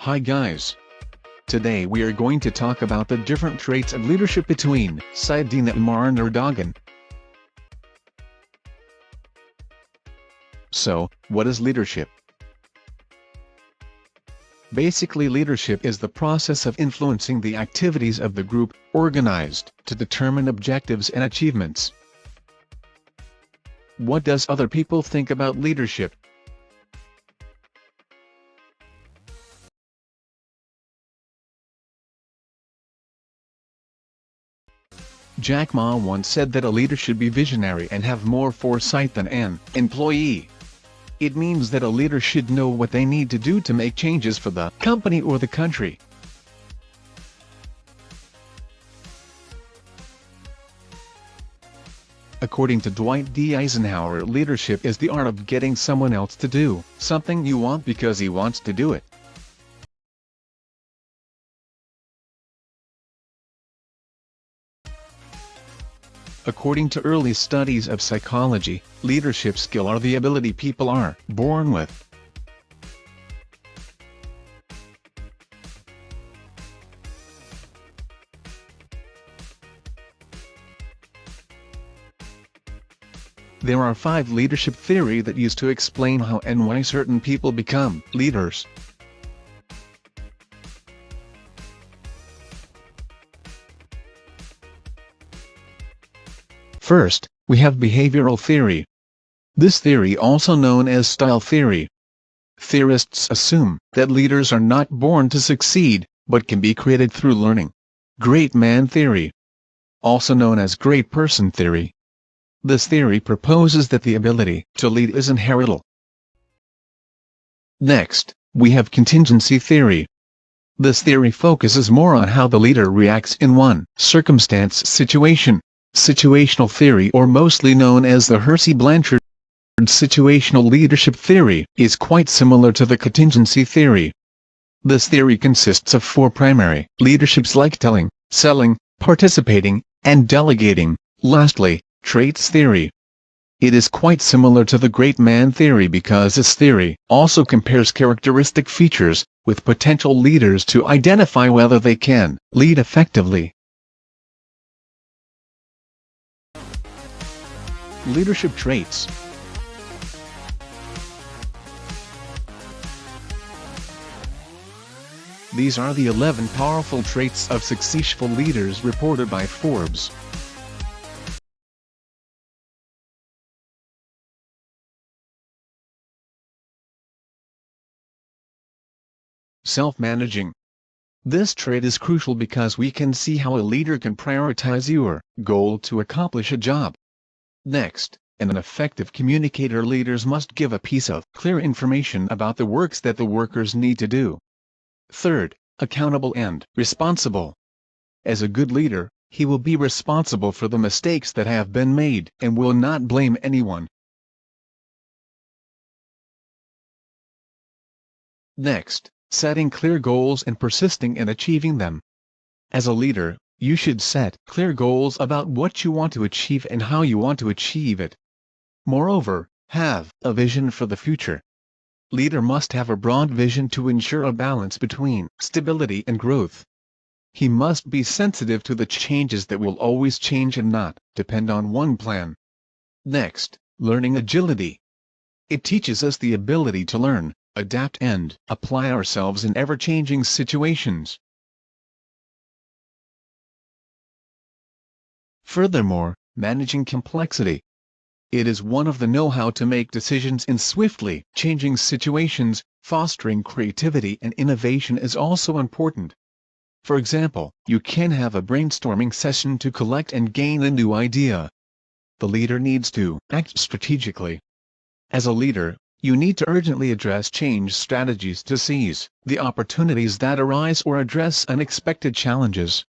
Hi guys. Today we are going to talk about the different traits of leadership between Saidina, Umar and Erdogan. So, what is leadership? Basically, leadership is the process of influencing the activities of the group, organized to determine objectives and achievements. What does other people think about leadership? Jack Ma once said that a leader should be visionary and have more foresight than an employee. It means that a leader should know what they need to do to make changes for the company or the country. According to Dwight D. Eisenhower, leadership is the art of getting someone else to do something you want because he wants to do it. According to early studies of psychology, leadership skill are the ability people are born with. There are 5 leadership theory that use to explain how and why certain people become leaders. First, we have behavioral theory. This theory, also known as style theory. Theorists assume that leaders are not born to succeed, but can be created through learning. Great man theory, also known as great person theory. This theory proposes that the ability to lead is inheritable. Next, we have contingency theory. This theory focuses more on how the leader reacts in one circumstance situation. Situational theory, or mostly known as the Hersey-Blanchard situational leadership theory, is quite similar to the contingency theory. This theory consists of 4 primary leaderships like telling, selling, participating, and delegating. Lastly, traits theory. It is quite similar to the great man theory because this theory also compares characteristic features with potential leaders to identify whether they can lead effectively. Leadership traits. These are the 11 powerful traits of successful leaders reported by Forbes. Self-managing. This trait is crucial because we can see how a leader can prioritize your goal to accomplish a job. Next, an effective communicator. Leaders must give a piece of clear information about the works that the workers need to do. Third, accountable and responsible. As a good leader, he will be responsible for the mistakes that have been made and will not blame anyone. Next, setting clear goals and persisting in achieving them. As a leader, you should set clear goals about what you want to achieve and how you want to achieve it. Moreover, have a vision for the future. Leader must have a broad vision to ensure a balance between stability and growth. He must be sensitive to the changes that will always change and not depend on one plan. Next, learning agility. It teaches us the ability to learn, adapt and apply ourselves in ever-changing situations. Furthermore, managing complexity. It is one of the know-how to make decisions in swiftly changing situations. Fostering creativity and innovation is also important. For example, you can have a brainstorming session to collect and gain a new idea. The leader needs to act strategically. As a leader, you need to urgently address change strategies to seize the opportunities that arise or address unexpected challenges.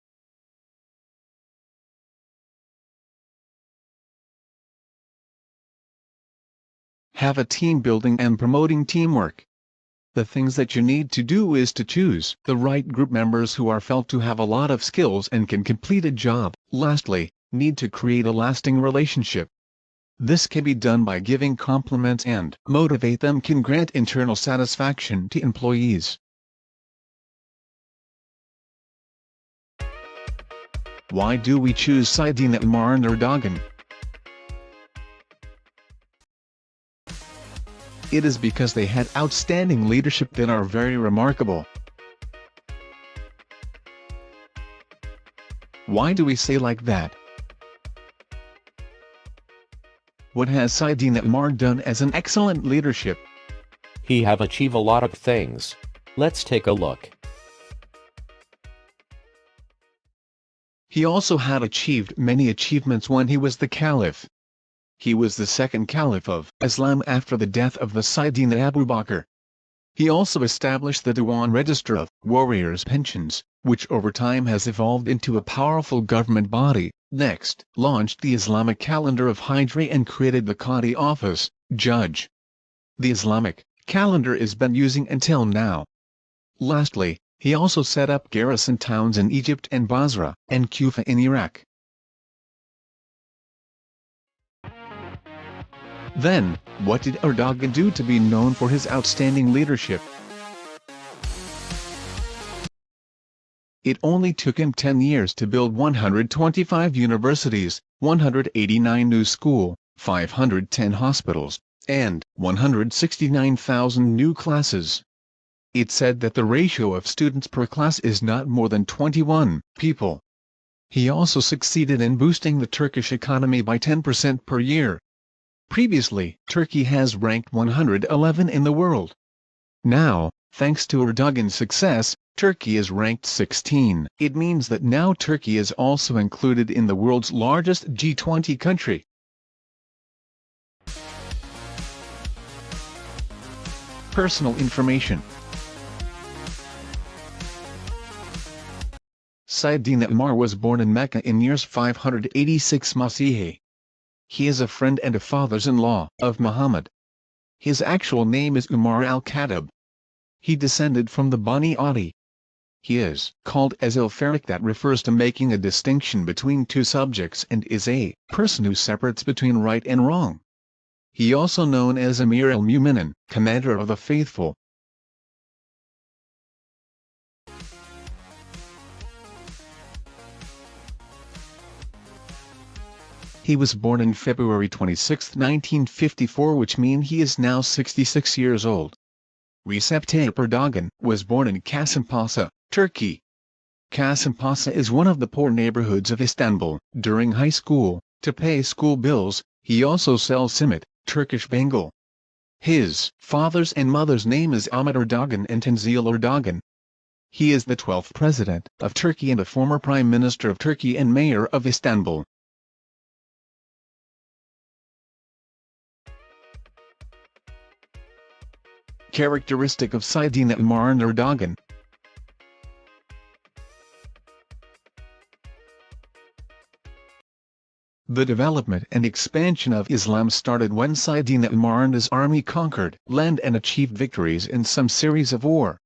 Have a team. Building and promoting teamwork. The things that you need to do is to choose the right group members who are felt to have a lot of skills and can complete a job. Lastly, need to create a lasting relationship. This can be done by giving compliments and motivate them, can grant internal satisfaction to employees. Why do we choose Saidina Umar and Erdogan? It is because they had outstanding leadership that are very remarkable. Why do we say like that? What has Saidina Umar done as an excellent leadership? He have achieved a lot of things. Let's take a look. He also had achieved many achievements when he was the caliph. He was the second caliph of Islam after the death of the Saidina Abu Bakr. He also established the Diwan Register of Warriors' Pensions, which over time has evolved into a powerful government body, next launched the Islamic calendar of Hijri and created the Qadi office, judge. The Islamic calendar is been using until now. Lastly, he also set up garrison towns in Egypt and Basra, and Kufa in Iraq. Then, what did Erdogan do to be known for his outstanding leadership? It only took him 10 years to build 125 universities, 189 new schools, 510 hospitals, and 169,000 new classes. It said that the ratio of students per class is not more than 21 people. He also succeeded in boosting the Turkish economy by 10% per year. Previously, Turkey has ranked 111 in the world. Now, thanks to Erdogan's success, Turkey is ranked 16. It means that now Turkey is also included in the world's largest G20 country. Personal information. Saidina Umar was born in Mecca in years 586 Masihi. He is a friend and a father-in-law of Muhammad. His actual name is Umar al-Khattab. He descended from the Bani Adi. He is called as al-Farik, that refers to making a distinction between two subjects, and is a person who separates between right and wrong. He also known as Amir al-Mu'minin, commander of the faithful. He was born in February 26, 1954, which means he is now 66 years old. Recep Tayyip Erdogan was born in Kasımpaşa, Turkey. Kasımpaşa is one of the poor neighborhoods of Istanbul. During high school, to pay school bills, he also sells simit, Turkish bangle. His father's and mother's name is Ahmet Erdogan and Tanzil Erdogan. He is the 12th president of Turkey and a former prime minister of Turkey and mayor of Istanbul. Characteristic of Saidina Umar and Erdogan. The development and expansion of Islam started when Saidina Umar and his army conquered land and achieved victories in some series of war.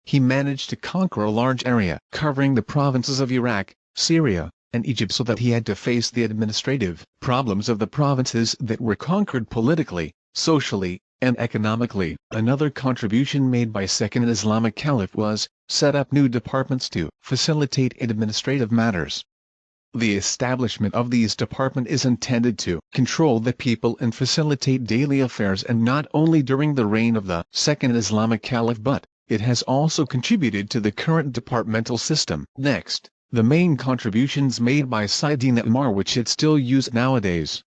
He managed to conquer a large area covering the provinces of Iraq, Syria, and Egypt, so that he had to face the administrative problems of the provinces that were conquered politically, socially, and economically. Another contribution made by Second Islamic Caliph was set up new departments to facilitate administrative matters. The establishment of these departments is intended to control the people and facilitate daily affairs, and not only during the reign of the Second Islamic Caliph, but it has also contributed to the current departmental system. Next, the main contributions made by Saidina Umar, which it still uses nowadays.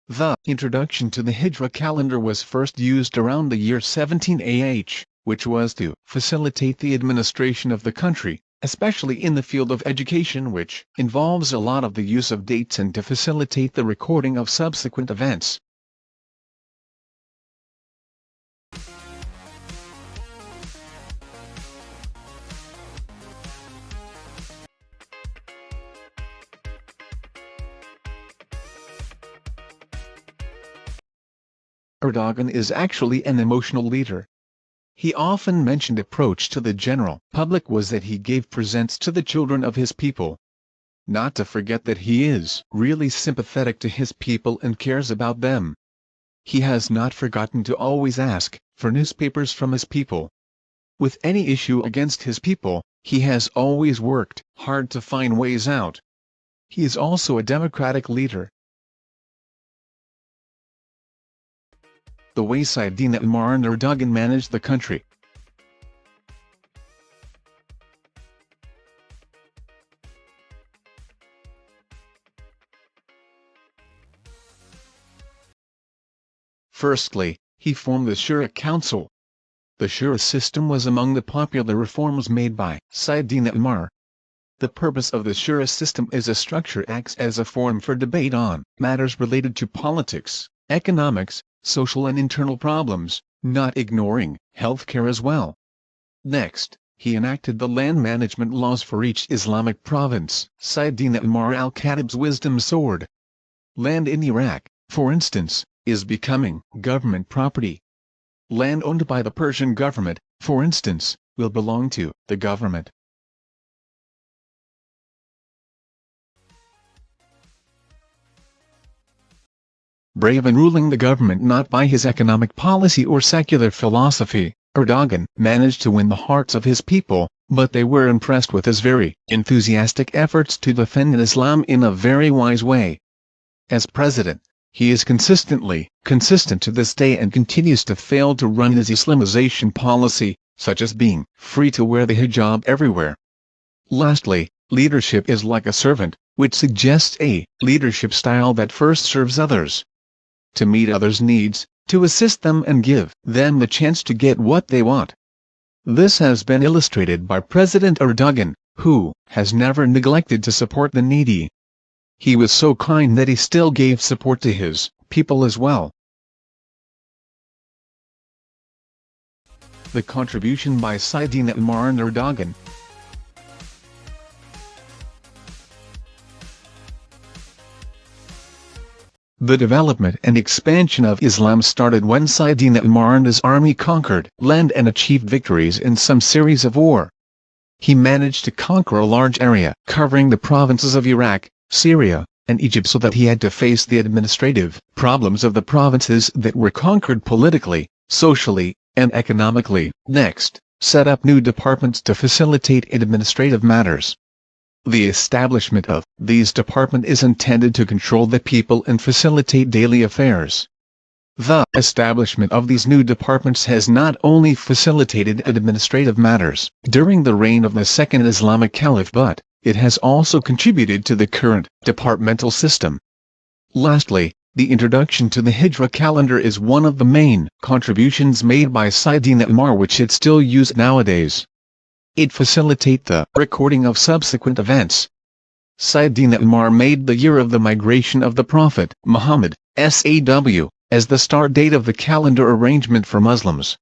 The introduction to the Hijra calendar was first used around the year 17 AH, which was to facilitate the administration of the country, especially in the field of education, which involves a lot of the use of dates, and to facilitate the recording of subsequent events. Erdogan is actually an emotional leader. He often mentioned approach to the general public was that he gave presents to the children of his people. Not to forget that he is really sympathetic to his people and cares about them. He has not forgotten to always ask for newspapers from his people. With any issue against his people, he has always worked hard to find ways out. He is also a democratic leader. The way Saidina Umar and Erdogan managed the country. Firstly, he formed the Shura Council. The Shura system was among the popular reforms made by Saidina Umar. The purpose of the Shura system is a structure acts as a forum for debate on matters related to politics, economics, social and internal problems, not ignoring healthcare as well. Next, he enacted the land management laws for each Islamic province. Saidina Umar al-Khatib's wisdom sword. Land in Iraq, for instance, is becoming government property. Land owned by the Persian government, for instance, will belong to the government. Brave in ruling the government not by his economic policy or secular philosophy, Erdogan managed to win the hearts of his people, but they were impressed with his very enthusiastic efforts to defend Islam in a very wise way. As president, he is consistent to this day and continues to fail to run his Islamization policy, such as being free to wear the hijab everywhere. Lastly, leadership is like a servant, which suggests a leadership style that first serves others. To meet others' needs, to assist them and give them the chance to get what they want. This has been illustrated by President Erdogan, who has never neglected to support the needy. He was so kind that he still gave support to his people as well. The contribution by Saidina Umar and Erdogan. The development and expansion of Islam started when Saidina Umar and his army conquered land and achieved victories in some series of war. He managed to conquer a large area covering the provinces of Iraq, Syria, and Egypt so that he had to face the administrative problems of the provinces that were conquered politically, socially, and economically. Next, set up new departments to facilitate administrative matters. The establishment of these departments is intended to control the people and facilitate daily affairs. The establishment of these new departments has not only facilitated administrative matters during the reign of the Second Islamic Caliph but it has also contributed to the current departmental system. Lastly, the introduction to the Hijra calendar is one of the main contributions made by Saidina Umar which it still uses nowadays. It facilitates the recording of subsequent events. Saidina Umar made the year of the migration of the Prophet Muhammad, SAW, as the start date of the calendar arrangement for Muslims.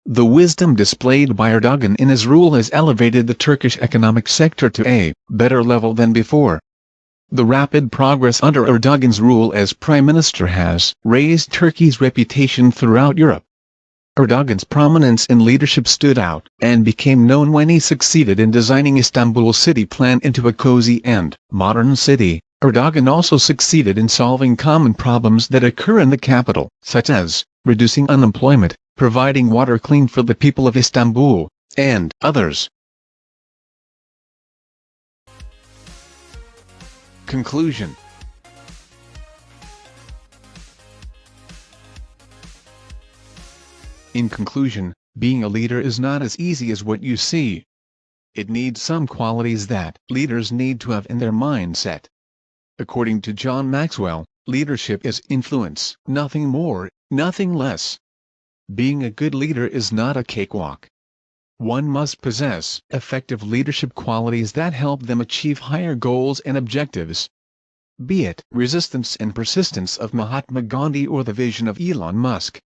The wisdom displayed by Erdogan in his rule has elevated the Turkish economic sector to a better level than before. The rapid progress under Erdogan's rule as Prime Minister has raised Turkey's reputation throughout Europe. Erdogan's prominence in leadership stood out and became known when he succeeded in designing Istanbul's city plan into a cozy and modern city. Erdogan also succeeded in solving common problems that occur in the capital, such as reducing unemployment, providing water clean for the people of Istanbul, and others. Conclusion. In conclusion, being a leader is not as easy as what you see. It needs some qualities that leaders need to have in their mindset. According to John Maxwell, leadership is influence, nothing more, nothing less. Being a good leader is not a cakewalk. One must possess effective leadership qualities that help them achieve higher goals and objectives. Be it resistance and persistence of Mahatma Gandhi or the vision of Elon Musk,